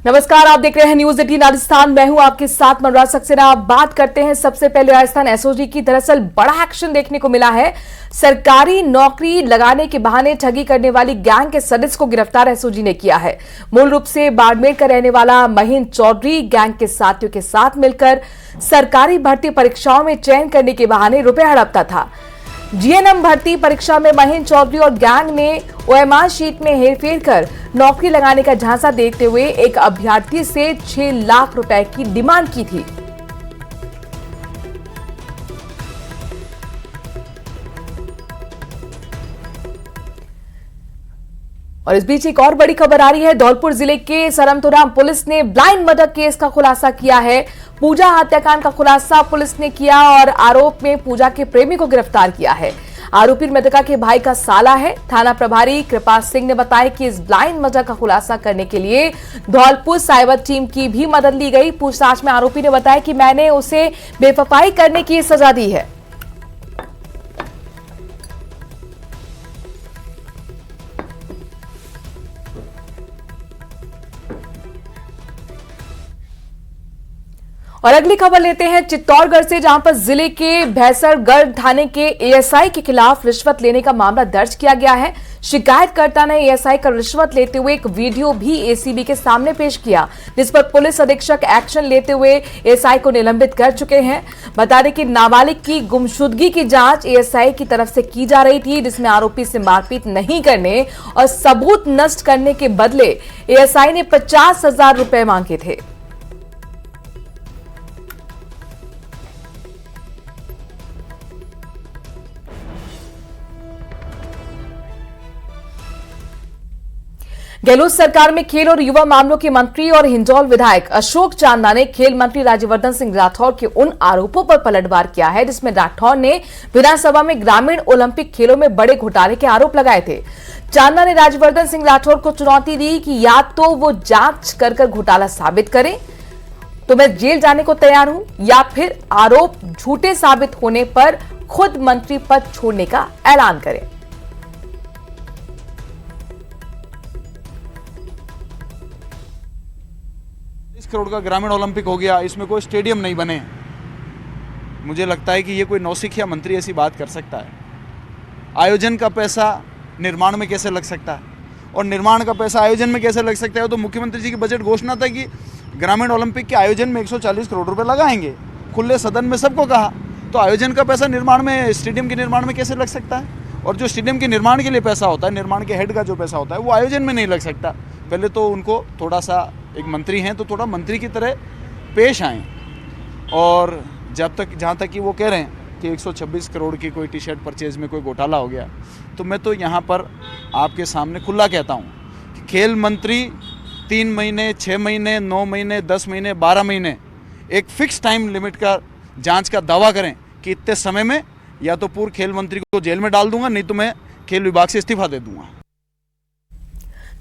नमस्कार, आप देख रहे हैं न्यूज 18 राजस्थान। मैं हूं आपके साथ मनोज सक्सेना। बात करते हैं सबसे पहले राजस्थान एसओजी की। दरअसल बड़ा एक्शन देखने को मिला है। सरकारी नौकरी लगाने के बहाने ठगी करने वाली गैंग के सदस्य को गिरफ्तार एसओजी ने किया है। मूल रूप से बाड़मेर का रहने वाला महीन चौधरी गैंग के साथियों के साथ मिलकर सरकारी भर्ती परीक्षाओं में चयन करने के बहाने रुपए हड़पता था। जीएनएम भर्ती परीक्षा में महीन चौधरी और गैंग ने ओएमआर शीट में हेरफेर कर नौकरी लगाने का झांसा देते हुए एक अभ्यर्थी से 6 लाख रुपए की डिमांड की थी। और इस बीच एक और बड़ी खबर आ रही है। धौलपुर जिले के सरमतुराम पुलिस ने ब्लाइंड मर्डर केस का खुलासा किया है। पूजा हत्याकांड का खुलासा पुलिस ने किया और आरोप में पूजा के प्रेमी को गिरफ्तार किया है। आरोपी मृतका के भाई का साला है। थाना प्रभारी कृपा सिंह ने बताया कि इस ब्लाइंड मर्डर का खुलासा करने के लिए धौलपुर साइबर टीम की भी मदद ली गई। पूछताछ में आरोपी ने बताया कि मैंने उसे बेवफाई करने की सजा दी है। और अगली खबर लेते हैं चित्तौड़गढ़ से, जहां पर जिले के भैंसरगढ़ थाने के एएसआई के खिलाफ रिश्वत लेने का मामला दर्ज किया गया है। शिकायतकर्ता ने एएसआई का रिश्वत लेते हुए एक वीडियो भी एसीबी के सामने पेश किया, जिस पर पुलिस अधीक्षक एक्शन लेते हुए एएसआई को निलंबित कर चुके हैं। बता दें कि नाबालिग की गुमशुदगी की जांच एएसआई की तरफ से की जा रही थी, जिसमें आरोपी से मारपीट नहीं करने और सबूत नष्ट करने के बदले एएसआई ने 50,000 रुपए मांगे थे। गहलोत सरकार में खेल और युवा मामलों के मंत्री और हिंडौल विधायक अशोक चांदा ने खेल मंत्री राज्यवर्धन सिंह राठौर के उन आरोपों पर पलटवार किया है, जिसमें राठौर ने विधानसभा में ग्रामीण ओलंपिक खेलों में बड़े घोटाले के आरोप लगाए थे। चांदा ने राज्यवर्धन सिंह राठौर को चुनौती दी कि या तो वो जांच कर घोटाला साबित करें तो मैं जेल जाने को तैयार हूं, या फिर आरोप झूठे साबित होने पर खुद मंत्री पद छोड़ने का ऐलान करें। 30 करोड़ का ग्रामीण ओलंपिक हो गया, इसमें कोई स्टेडियम नहीं बने। मुझे लगता है कि ये कोई नौसिखिया मंत्री ऐसी बात कर सकता है। आयोजन का पैसा निर्माण में कैसे लग सकता है और निर्माण का पैसा आयोजन में कैसे लग सकता है? तो मुख्यमंत्री जी की बजट घोषणा था कि ग्रामीण ओलंपिक के आयोजन में 140 करोड़ रुपए लगाएंगे। खुले सदन में सबको कहा, तो आयोजन का पैसा निर्माण में, स्टेडियम के निर्माण में कैसे लग सकता है? और जो स्टेडियम के निर्माण के लिए पैसा होता है, निर्माण के हेड का जो पैसा होता है, वो आयोजन में नहीं लग सकता। पहले तो उनको थोड़ा सा, एक मंत्री हैं तो थोड़ा मंत्री की तरह पेश आएँ। और जब तक, जहाँ तक कि वो कह रहे हैं कि 126 करोड़ की कोई टी शर्ट परचेज में कोई घोटाला हो गया, तो मैं तो यहाँ पर आपके सामने खुला कहता हूँ कि खेल मंत्री 3 महीने, 6 महीने, 9 महीने, 10 महीने, 12 महीने एक फिक्स टाइम लिमिट का जांच का दावा करें कि इतने समय में या तो पूर्व खेल मंत्री को जेल में डाल दूंगा, नहीं तो मैं खेल विभाग से इस्तीफा दे दूंगा।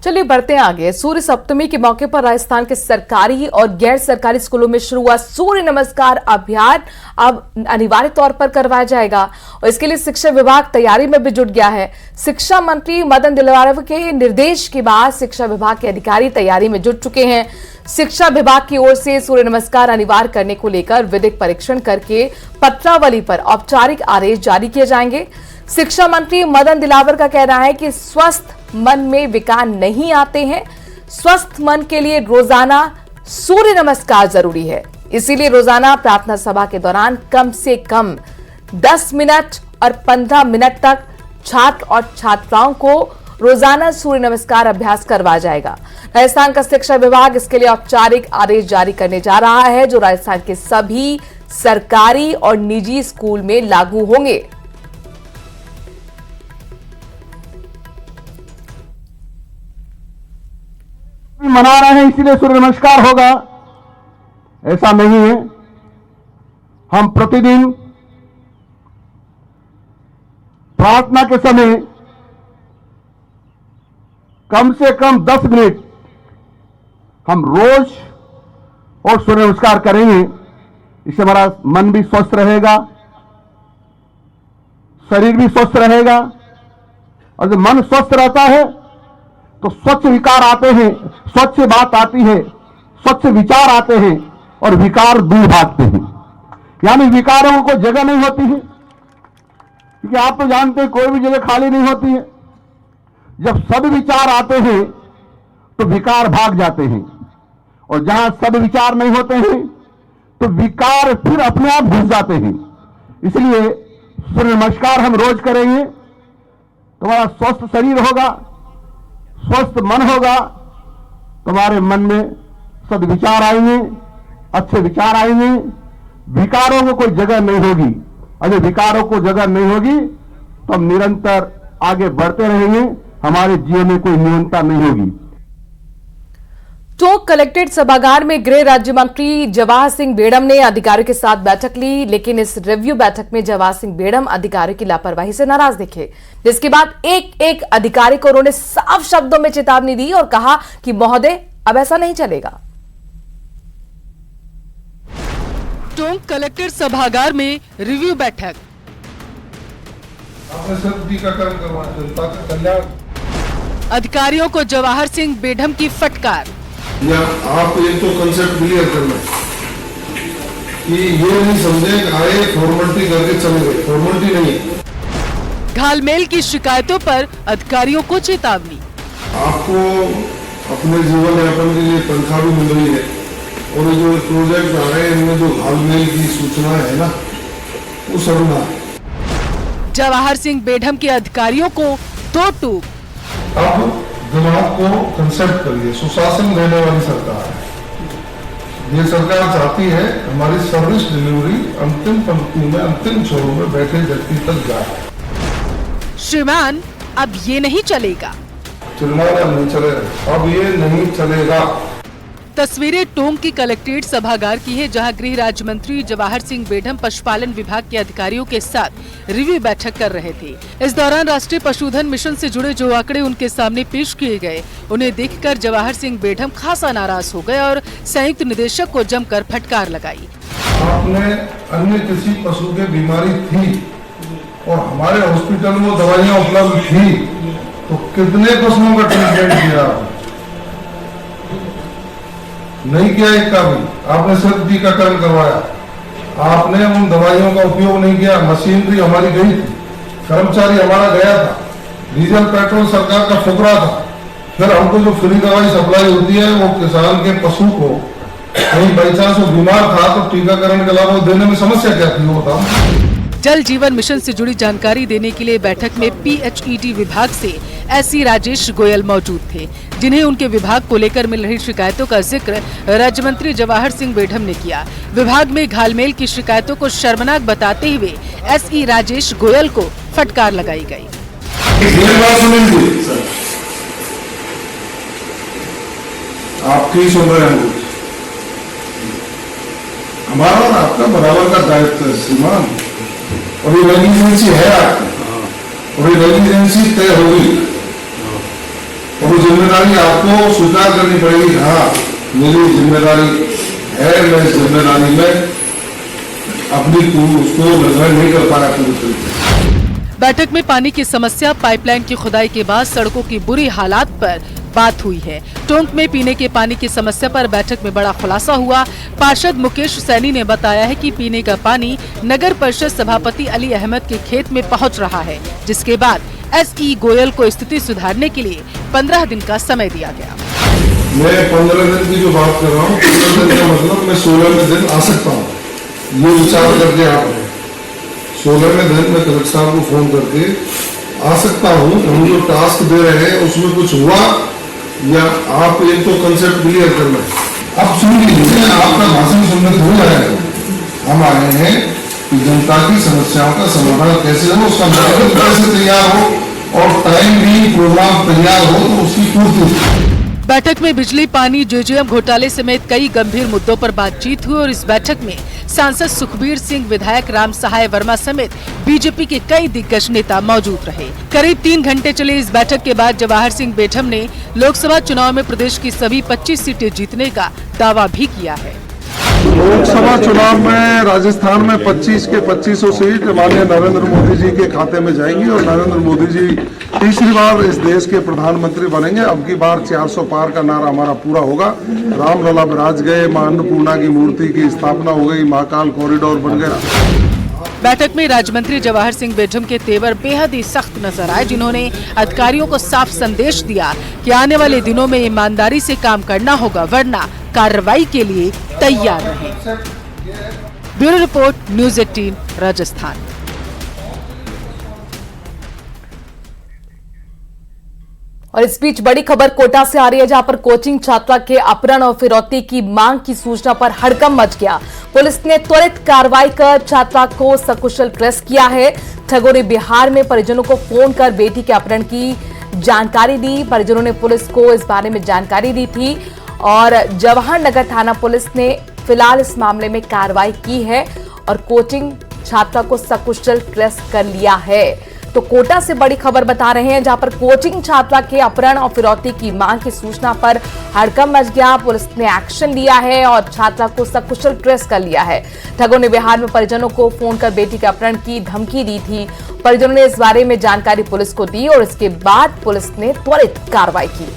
चलिए बढ़ते हैं आगे। सूर्य सप्तमी के मौके पर राजस्थान के सरकारी और गैर सरकारी स्कूलों में शुरू हुआ सूर्य नमस्कार अभियान अब अनिवार्य तौर पर करवाया जाएगा और इसके लिए शिक्षा विभाग तैयारी में भी जुट गया है। शिक्षा मंत्री मदन दिलवारा के निर्देश के बाद शिक्षा विभाग के अधिकारी तैयारी में जुट चुके हैं। शिक्षा विभाग की ओर से सूर्य नमस्कार अनिवार्य करने को लेकर विधिक परीक्षण करके पत्रावली पर औपचारिक आदेश जारी किए जाएंगे। शिक्षा मंत्री मदन दिलावर का कहना है कि स्वस्थ मन में विकार नहीं आते हैं। स्वस्थ मन के लिए रोजाना सूर्य नमस्कार जरूरी है, इसीलिए रोजाना प्रार्थना सभा के दौरान कम से कम 10 मिनट और 15 मिनट तक छात्र और छात्राओं को रोजाना सूर्य नमस्कार अभ्यास करवाया जाएगा। राजस्थान का शिक्षा विभाग इसके लिए औपचारिक आदेश जारी करने जा रहा है, जो राजस्थान के सभी सरकारी और निजी स्कूल में लागू होंगे। मना रहे हैं इसलिए सूर्य नमस्कार होगा, ऐसा नहीं है। हम प्रतिदिन प्रार्थना के समय कम से कम 10 मिनट हम रोज और सूर्य नमस्कार करेंगे। इससे हमारा मन भी स्वस्थ रहेगा, शरीर भी स्वस्थ रहेगा, और जब मन स्वस्थ रहता है तो स्वच्छ विकार आते हैं, स्वच्छ बात आती है, स्वच्छ विचार आते हैं और विकार दूर भागते हैं, यानी विकारों को जगह नहीं होती है, क्योंकि आप तो जानते हैं कोई भी जगह खाली नहीं होती है। जब सद्विचार आते हैं तो विकार भाग जाते हैं, और जहां सद्विचार नहीं होते हैं तो विकार फिर अपने आप घुस जाते हैं। इसलिए सूर्य नमस्कार हम रोज करेंगे तो हमारा स्वस्थ शरीर होगा, स्वस्थ मन होगा, तुम्हारे मन में सद्विचार आएंगे, अच्छे विचार आएंगे, विकारों को कोई जगह नहीं होगी। अगर विकारों को जगह नहीं होगी तो हम निरंतर आगे बढ़ते रहेंगे, हमारे जीवन में कोई न्यूनता नहीं होगी। टोंक कलेक्ट्रेट सभागार में गृह राज्य मंत्री जवाहर सिंह बेड़म ने अधिकारियों के साथ बैठक ली, लेकिन इस रिव्यू बैठक में जवाहर सिंह बेड़म अधिकारियों की लापरवाही से नाराज दिखे, जिसके बाद एक एक अधिकारी को उन्होंने साफ शब्दों में चेतावनी दी और कहा कि महोदय अब ऐसा नहीं चलेगा। टोंक कलेक्ट्रेट सभागार में रिव्यू बैठक। आपने सिर्फ टीकाकरण करवाया, जनता का कल्याण। अधिकारियों को जवाहर सिंह बेड़म की फटकार। या आप एक तो कंसेप्ट क्लियर करना कि ये नहीं समझे कि आए फॉर्मेलिटी करके चले गए, फॉर्मेलिटी नहीं। घालमेल की शिकायतों पर अधिकारियों को चेतावनी। आपको अपने जीवन यापन के लिए तनख्वाह भी मिल रही है, और ये जो प्रोजेक्ट आ रहे हैं इनमें जो घालमेल की सूचना है ना, वो सरना। जवाहर सिंह बेड़म के अधिकारियों को दो टूक। अब दिमाग को कंसेप्ट करिए, सुशासन लेने वाली सरकार है। ये सरकार चाहती है हमारी सर्विस डिलीवरी अंतिम पंक्ति में, अंतिम छोर में बैठे व्यक्ति तक जाए। श्रीमान अब ये नहीं चलेगा। चिल्लाना नहीं चलेगा, अब ये नहीं चलेगा। तस्वीरें टोंक की कलेक्ट्रेट सभागार की है, जहां गृह राज्य मंत्री जवाहर सिंह बेड़म पशुपालन विभाग के अधिकारियों के साथ रिव्यू बैठक कर रहे थे। इस दौरान राष्ट्रीय पशुधन मिशन से जुड़े जो आंकड़े उनके सामने पेश किए गए, उन्हें देखकर जवाहर सिंह बेड़म खासा नाराज हो गए और संयुक्त निदेशक को जमकर फटकार लगाई। आपने अन्य किसी पशु के बीमारी थी और हमारे हॉस्पिटल में दवाइयाँ उपलब्ध थी, तो कितने पशुओं का ट्रीटमेंट किया आपने? नहीं किया एक का भी। आपने सिर्फ टीकाकरण करवाया, आपने उन दवाइयों का उपयोग नहीं किया। मशीनरी हमारी गई थी, कर्मचारी हमारा गया था, डीजल पेट्रोल सरकार का फुकरा था। फिर हमको जो फ्री दवाई सप्लाई होती है वो किसान के पशु को कहीं बाई चांस वो बीमार था तो टीकाकरण के अलावा देने में समस्या क्या थी वो बताओ। जल जीवन मिशन से जुड़ी जानकारी देने के लिए बैठक में PHED विभाग से SC राजेश गोयल मौजूद थे, जिन्हें उनके विभाग को लेकर मिल रही शिकायतों का जिक्र राज्य मंत्री जवाहर सिंह बेड़म ने किया। विभाग में घालमेल की शिकायतों को शर्मनाक बताते हुए SE राजेश गोयल को फटकार लगाई गई। आपकी सुन रहे हैं, हमारा और आपका बराबर का दायित्व है श्रीमान, और ये रेजिडेंसी है आपकी, और ये रेजिडेंसी तय होगी, और वो जिम्मेदारी आपको स्वीकार करनी पड़ेगी। हाँ, मेरी जिम्मेदारी है, मैं इस जिम्मेदारी में अपनी उसको निर्वहन नहीं कर पाया पूरी तरीके। बैठक में पानी की समस्या, पाइपलाइन की खुदाई के बाद सड़कों की बुरी हालात पर बात हुई है। टोंक में पीने के पानी की समस्या पर बैठक में बड़ा खुलासा हुआ। पार्षद मुकेश सैनी ने बताया है कि पीने का पानी नगर परिषद सभापति अली अहमद के खेत में पहुंच रहा है, जिसके बाद SE गोयल को स्थिति सुधारने के लिए 15 दिन का समय दिया गया। मैं 15 दिन की जो बात कर रहा हूँ, 15 दिन का मतलब मैं 16वें दिन आ सकता हूँ। ये विचार करके आपने 16वें दिन में कलेक्टर साहब को फोन करके आ सकता हूँ। हम जो टास्क दे रहे हैं उसमें कुछ हुआ या आप एक तो कंसेप्ट क्लियर करना। अब सुन लीजिए, आपका भाषण सुनने को हो जाएगा। हम आए हैं कि जनता की समस्याओं का समाधान कैसे हो, उसका मैकेनिज्म कैसे तैयार हो, और टाइम भी प्रोग्राम तैयार हो तो उसकी पूर्ति। बैठक में बिजली, पानी, JJM घोटाले समेत कई गंभीर मुद्दों पर बातचीत हुई और इस बैठक में सांसद सुखबीर सिंह, विधायक राम सहाय वर्मा समेत बीजेपी के कई दिग्गज नेता मौजूद रहे। करीब 3 घंटे चले इस बैठक के बाद जवाहर सिंह बेड़म ने लोकसभा चुनाव में प्रदेश की सभी 25 सीटें जीतने का दावा भी किया है। लोकसभा चुनाव में राजस्थान में 25 के 25 सीट माननीय नरेंद्र मोदी जी के खाते में जाएंगी और नरेंद्र मोदी जी तीसरी बार इस देश के प्रधानमंत्री बनेंगे। अब की बार 400 पार का नारा हमारा पूरा होगा। रामलला विराज गए, मां अन्नपूर्णा की मूर्ति की स्थापना हो गई, महाकाल कॉरिडोर बन गया। बैठक में राज्य मंत्री जवाहर सिंह बेढम के तेवर बेहद ही सख्त नजर आए, जिन्होंने अधिकारियों को साफ संदेश दिया कि आने वाले दिनों में ईमानदारी से काम करना होगा, वरना कार्रवाई के लिए तैयार रहें। Bureau report, news 18 Rajasthan. और इस बीच बड़ी खबर कोटा से आ रही है, जहां पर कोचिंग छात्रा के अपहरण और फिरौती की मांग की सूचना पर हड़कंप मच गया। पुलिस ने त्वरित कार्रवाई कर छात्रा को सकुशल ट्रेस किया है। ठगों ने बिहार में परिजनों को फोन कर बेटी के अपहरण की जानकारी दी। परिजनों ने पुलिस को इस बारे में जानकारी दी थी और जवाहर नगर थाना पुलिस ने फिलहाल इस मामले में कार्रवाई की है और कोचिंग छात्रा को सकुशल ट्रेस कर लिया है। तो कोटा से बड़ी खबर बता रहे हैं, जहां पर कोचिंग छात्रा के अपहरण और फिरौती की मांग की सूचना पर हड़कंप मच गया। पुलिस ने एक्शन लिया है और छात्रा को सकुशल ट्रेस कर लिया है। ठगों ने बिहार में परिजनों को फोन कर बेटी के अपहरण की धमकी दी थी। परिजनों ने इस बारे में जानकारी पुलिस को दी और इसके बाद पुलिस ने त्वरित कार्रवाई की।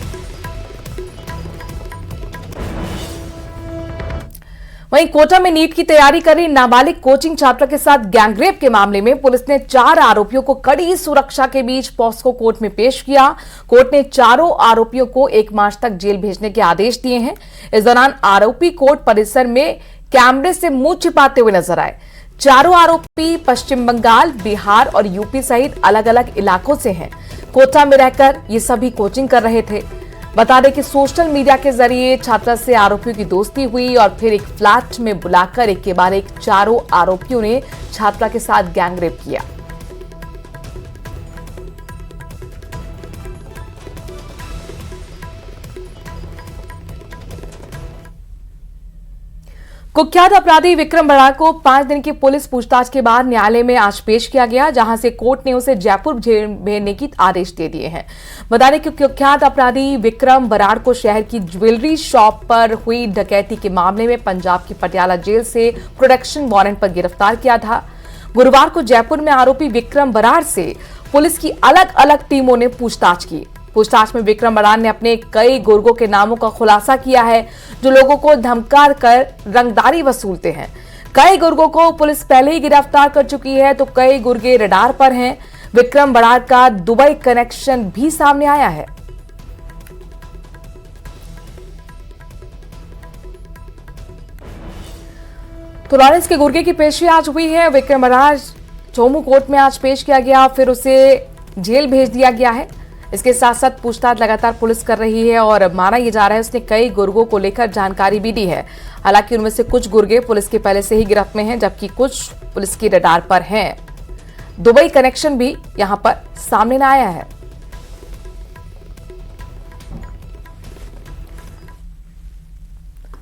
वहीं कोटा में नीट की तैयारी कर रही नाबालिग कोचिंग छात्रा के साथ गैंगरेप के मामले में पुलिस ने 4 आरोपियों को कड़ी सुरक्षा के बीच पॉस्को कोर्ट में पेश किया। कोर्ट ने चारों आरोपियों को 1 मार्च तक जेल भेजने के आदेश दिए हैं। इस दौरान आरोपी कोर्ट परिसर में कैमरे से मुंह छिपाते हुए नजर आए। चारों आरोपी पश्चिम बंगाल, बिहार और यूपी सहित अलग अलग इलाकों से हैं। कोटा में रहकर ये सभी कोचिंग कर रहे थे। बता दें कि सोशल मीडिया के जरिए छात्रा से आरोपियों की दोस्ती हुई और फिर एक फ्लैट में बुलाकर एक के बाद एक चारों आरोपियों ने छात्रा के साथ गैंगरेप किया। कुख्यात अपराधी विक्रम बराड़ को 5 दिन की पुलिस पूछताछ के बाद न्यायालय में आज पेश किया गया, जहां से कोर्ट ने उसे जयपुर जेल भेजने की आदेश दे दिए हैं। बता दें कि कुख्यात अपराधी विक्रम बराड़ को शहर की ज्वेलरी शॉप पर हुई डकैती के मामले में पंजाब की पटियाला जेल से प्रोटेक्शन वारंट पर गिरफ्तार किया था। गुरुवार को जयपुर में आरोपी विक्रम बराड़ से पुलिस की अलग अलग टीमों ने पूछताछ की। पूछताछ में विक्रम बराड़ ने अपने कई गुर्गों के नामों का खुलासा किया है, जो लोगों को धमका कर रंगदारी वसूलते हैं। कई गुर्गों को पुलिस पहले ही गिरफ्तार कर चुकी है, तो कई गुर्गे रडार पर हैं। विक्रम बराड़ का दुबई कनेक्शन भी सामने आया है। तो लॉरेंस के गुर्गे की पेशी आज हुई है। विक्रम बराड़ चोमू कोर्ट में आज पेश किया गया, फिर उसे जेल भेज दिया गया है। इसके साथ साथ पूछताछ लगातार पुलिस कर रही है और माना यह जा रहा है उसने कई गुर्गों को लेकर जानकारी भी दी है। हालांकि उनमें से कुछ गुर्गे पुलिस के पहले से ही गिरफ्त में हैं, जबकि कुछ पुलिस की रडार पर हैं। दुबई कनेक्शन भी यहां पर सामने आया है।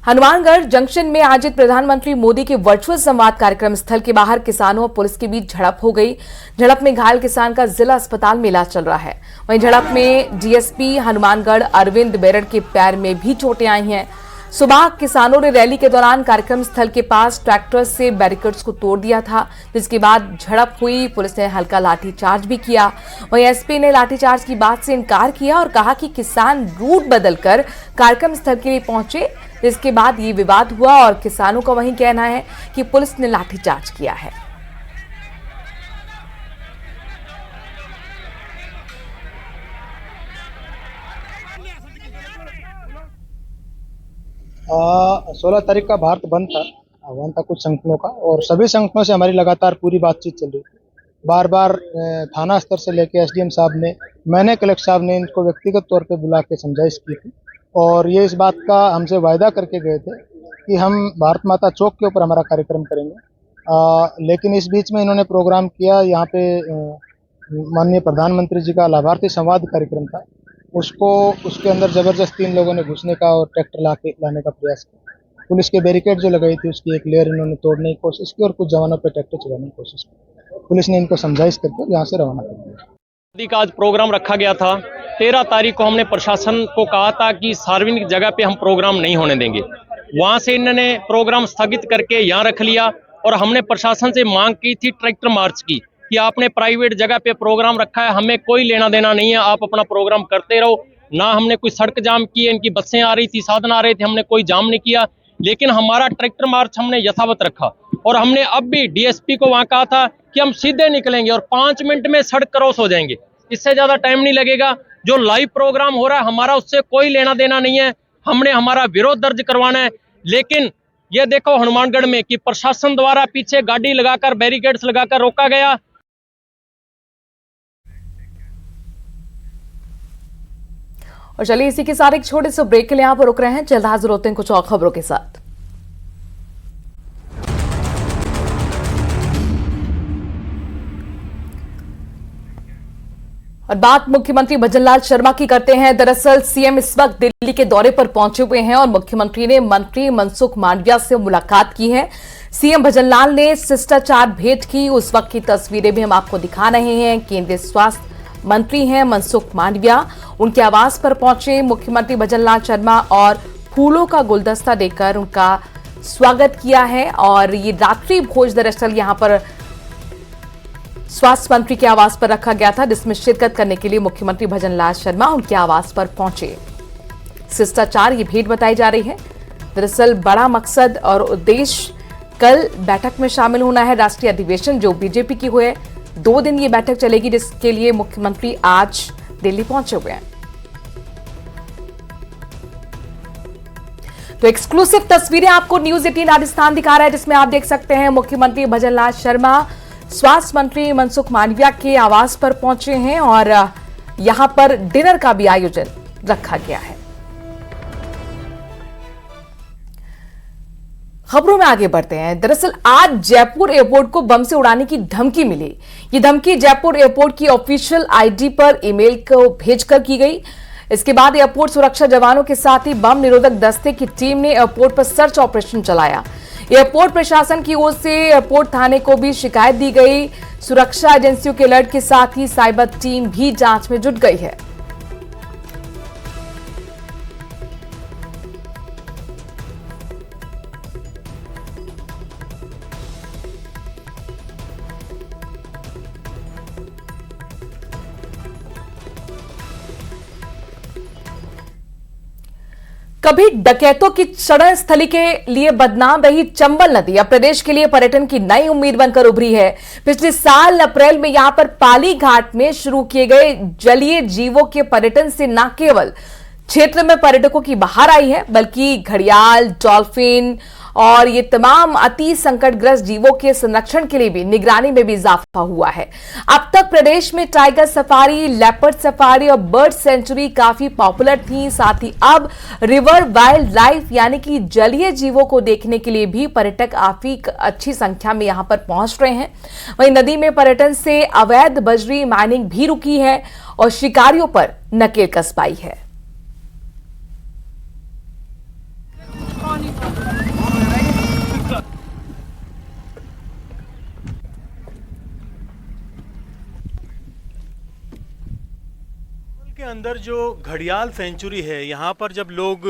हनुमानगढ़ जंक्शन में आयोजित प्रधानमंत्री मोदी के वर्चुअल संवाद कार्यक्रम स्थल के बाहर किसानों और पुलिस के बीच झड़प हो गई। झड़प में घायल किसान का जिला अस्पताल में इलाज चल रहा है। वहीं झड़प में डीएसपी हनुमानगढ़ अरविंद बेरड़ के पैर में भी चोटें आई हैं। सुबह किसानों ने रैली के दौरान कार्यक्रम स्थल के पास ट्रैक्टर से बैरिकेड्स को तोड़ दिया था, जिसके बाद झड़प हुई। पुलिस ने हल्का लाठीचार्ज भी किया। वहीं एसपी ने लाठीचार्ज की बात से इनकार किया और कहा कि किसान रूट बदलकर कार्यक्रम स्थल के लिए पहुंचे, जिसके बाद ये विवाद हुआ और किसानों का वही कहना है कि पुलिस ने लाठीचार्ज किया है। सोलह तारीख का भारत बंद था कुछ संगठनों का, और सभी संगठनों से हमारी लगातार पूरी बातचीत चल रही थी। बार बार थाना स्तर से लेके एसडीएम साहब ने, मैंने कलेक्टर साहब ने इनको व्यक्तिगत तौर पे बुला के समझाइश की थी और ये इस बात का हमसे वायदा करके गए थे कि हम भारत माता चौक के ऊपर हमारा कार्यक्रम करेंगे। लेकिन इस बीच में इन्होंने प्रोग्राम किया, यहाँ पे माननीय प्रधानमंत्री जी का लाभार्थी संवाद कार्यक्रम था, उसके अंदर जबरदस्ती इन लोगों ने घुसने का और ट्रैक्टर लाने का प्रयास किया। पुलिस के बैरिकेड जो लगाई थी उसकी एक लेयर इन्होंने तोड़ने की कोशिश की और कुछ जवानों पर ट्रैक्टर चलाने की कोशिश की। पुलिस ने इनको समझाइश करके यहाँ से रवाना कर दिया। का आज प्रोग्राम रखा गया था। 13 तारीख को हमने प्रशासन को कहा था कि सार्वजनिक जगह पे हम प्रोग्राम नहीं होने देंगे। वहां से इन्होंने प्रोग्राम स्थगित करके यहाँ रख लिया और हमने प्रशासन से मांग की थी ट्रैक्टर मार्च की कि आपने प्राइवेट जगह पे प्रोग्राम रखा है, हमें कोई लेना देना नहीं है, आप अपना प्रोग्राम करते रहो। ना हमने कोई सड़क जाम की, इनकी बसें आ रही थी, साधन आ रहे थे, हमने कोई जाम नहीं किया, लेकिन हमारा ट्रैक्टर मार्च हमने यथावत रखा। और हमने अब भी डीएसपी को वहां कहा था कि हम सीधे निकलेंगे और 5 मिनट में सड़क क्रॉस हो जाएंगे, इससे ज्यादा टाइम नहीं लगेगा। जो लाइव प्रोग्राम हो रहा है हमारा उससे कोई लेना देना नहीं है, हमने हमारा विरोध दर्ज करवाना है। लेकिन ये देखो हनुमानगढ़ में कि प्रशासन द्वारा पीछे गाड़ी लगाकर बैरिकेड्स लगाकर रोका गया। और चलिए इसी के साथ एक छोटे से ब्रेक के लिए यहां पर रुक रहे हैं, जल्द हाजिर होते हैं कुछ और खबरों के साथ। और बात मुख्यमंत्री भजनलाल शर्मा की करते हैं। दरअसल सीएम इस वक्त दिल्ली के दौरे पर पहुंचे हुए हैं और मुख्यमंत्री ने मंत्री मनसुख मांडविया से मुलाकात की है। सीएम भजनलाल ने शिष्टाचार भेंट की, उस वक्त की तस्वीरें भी हम आपको दिखा रहे हैं। केंद्रीय स्वास्थ्य मंत्री हैं मनसुख मांडविया, उनके आवास पर पहुंचे मुख्यमंत्री भजनलाल शर्मा और फूलों का गुलदस्ता देकर उनका स्वागत किया है। और ये रात्रि भोज दरअसल यहां पर स्वास्थ्य मंत्री के आवास पर रखा गया था, जिसमें शिरकत करने के लिए मुख्यमंत्री भजनलाल शर्मा उनके आवास पर पहुंचे। शिष्टाचार ये भेंट बताई जा रही है। दरअसल बड़ा मकसद और उद्देश्य कल बैठक में शामिल होना है। राष्ट्रीय अधिवेशन जो बीजेपी की हुए 2 दिन ये बैठक चलेगी, जिसके लिए मुख्यमंत्री आज दिल्ली पहुंचे हुए हैं। तो एक्सक्लूसिव तस्वीरें आपको न्यूज 18 राजस्थान दिखा रहा है, जिसमें आप देख सकते हैं मुख्यमंत्री भजनलाल शर्मा स्वास्थ्य मंत्री मनसुख मांडविया के आवास पर पहुंचे हैं और यहां पर डिनर का भी आयोजन रखा गया है। खबरों में आगे बढ़ते हैं। दरअसल आज जयपुर एयरपोर्ट को बम से उड़ाने की धमकी मिली। ये धमकी जयपुर एयरपोर्ट की ऑफिशियल आईडी पर ईमेल को भेजकर की गई। इसके बाद एयरपोर्ट सुरक्षा जवानों के साथ ही बम निरोधक दस्ते की टीम ने एयरपोर्ट पर सर्च ऑपरेशन चलाया। एयरपोर्ट प्रशासन की ओर से एयरपोर्ट थाने को भी शिकायत दी गई। सुरक्षा एजेंसियों के अलर्ट के साथ ही साइबर टीम भी जांच में जुट गई है। कभी डकैतों की शरण स्थली के लिए बदनाम रही चंबल नदी अब प्रदेश के लिए पर्यटन की नई उम्मीद बनकर उभरी है। पिछले साल अप्रैल में यहां पर पाली घाट में शुरू किए गए जलीय जीवों के पर्यटन से न केवल क्षेत्र में पर्यटकों की बहार आई है, बल्कि घड़ियाल, डॉल्फिन और ये तमाम अति संकटग्रस्त जीवों के संरक्षण के लिए भी निगरानी में भी इजाफा हुआ है। अब तक प्रदेश में टाइगर सफारी, लेपर्ड सफारी और बर्ड सेंचुरी काफी पॉपुलर थी। साथ ही अब रिवर वाइल्ड लाइफ यानी कि जलीय जीवों को देखने के लिए भी पर्यटक काफी अच्छी संख्या में यहां पर पहुंच रहे हैं। वहीं नदी में पर्यटन से अवैध बजरी माइनिंग भी रुकी है और शिकारियों पर नकेल कस पाई है। के अंदर जो घड़ियाल सेंचुरी है, यहाँ पर जब लोग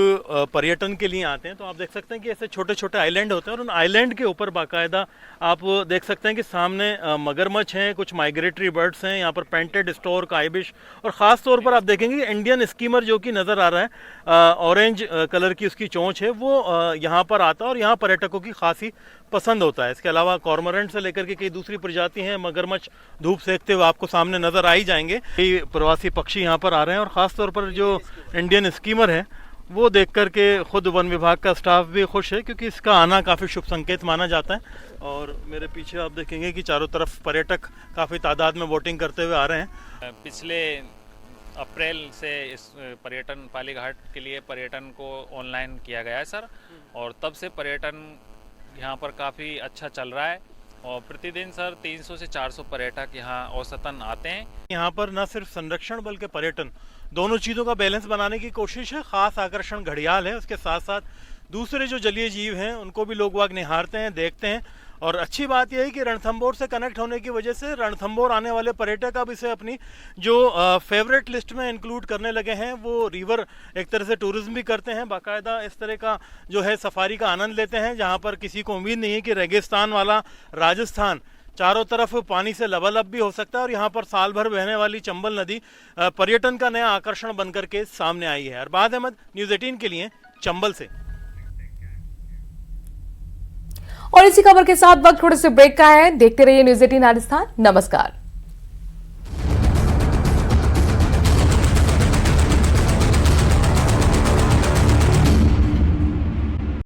पर्यटन के लिए आते हैं तो आप देख सकते हैं कि ऐसे छोटे छोटे आइलैंड होते हैं और उन आइलैंड के ऊपर बाकायदा आप देख सकते हैं कि सामने मगरमच्छ हैं, कुछ माइग्रेटरी बर्ड्स हैं, यहाँ पर पेंटेड स्टोर, आइबिश और ख़ास तौर पर आप देखेंगे इंडियन स्कीमर जो कि नज़र आ रहा है, ऑरेंज कलर की उसकी चोंच है, वो यहाँ पर आता है और यहाँ पर्यटकों की खासी पसंद होता है। इसके अलावा कॉर्मोरेंट से लेकर के कई दूसरी प्रजाति हैं, मगरमच्छ धूप सेकते हुए आपको सामने नज़र आ ही जाएंगे। कई प्रवासी पक्षी यहाँ पर आ रहे हैं और ख़ास तौर पर जो इंडियन स्कीमर है वो देख कर के खुद वन विभाग का स्टाफ भी खुश है, क्योंकि इसका आना काफ़ी शुभ संकेत माना जाता है। और मेरे पीछे आप देखेंगे कि चारों तरफ पर्यटक काफ़ी तादाद में बोटिंग करते हुए आ रहे हैं। पिछले अप्रैल से इस पर्यटन पाली घाट के लिए पर्यटन को ऑनलाइन किया गया है सर, और तब से पर्यटन यहाँ पर काफ़ी अच्छा चल रहा है और प्रतिदिन सर 300 से 400 पर्यटक यहाँ औसतन आते हैं। यहाँ पर न सिर्फ संरक्षण बल्कि पर्यटन दोनों चीज़ों का बैलेंस बनाने की कोशिश है। ख़ास आकर्षण घड़ियाल है, उसके साथ साथ दूसरे जो जलीय जीव हैं उनको भी लोग वाग निहारते हैं, देखते हैं और अच्छी बात यह है कि रणथंभौर से कनेक्ट होने की वजह से रणथंभौर आने वाले पर्यटक अब इसे अपनी जो फेवरेट लिस्ट में इंक्लूड करने लगे हैं। वो रिवर एक तरह से टूरिज्म भी करते हैं, बाकायदा इस तरह का जो है सफारी का आनंद लेते हैं, जहां पर किसी को उम्मीद नहीं है कि रेगिस्तान वाला राजस्थान चारों तरफ पानी से लबालब भी हो सकता है। और यहाँ पर साल भर बहने वाली चंबल नदी पर्यटन का नया आकर्षण बनकर के सामने आई है। अरबाज अहमद, न्यूज़ 18 के लिए चंबल से। और इसी खबर के साथ वक्त थोड़े से ब्रेक का है। देखते रहिए न्यूज़ 18 राजस्थान। नमस्कार।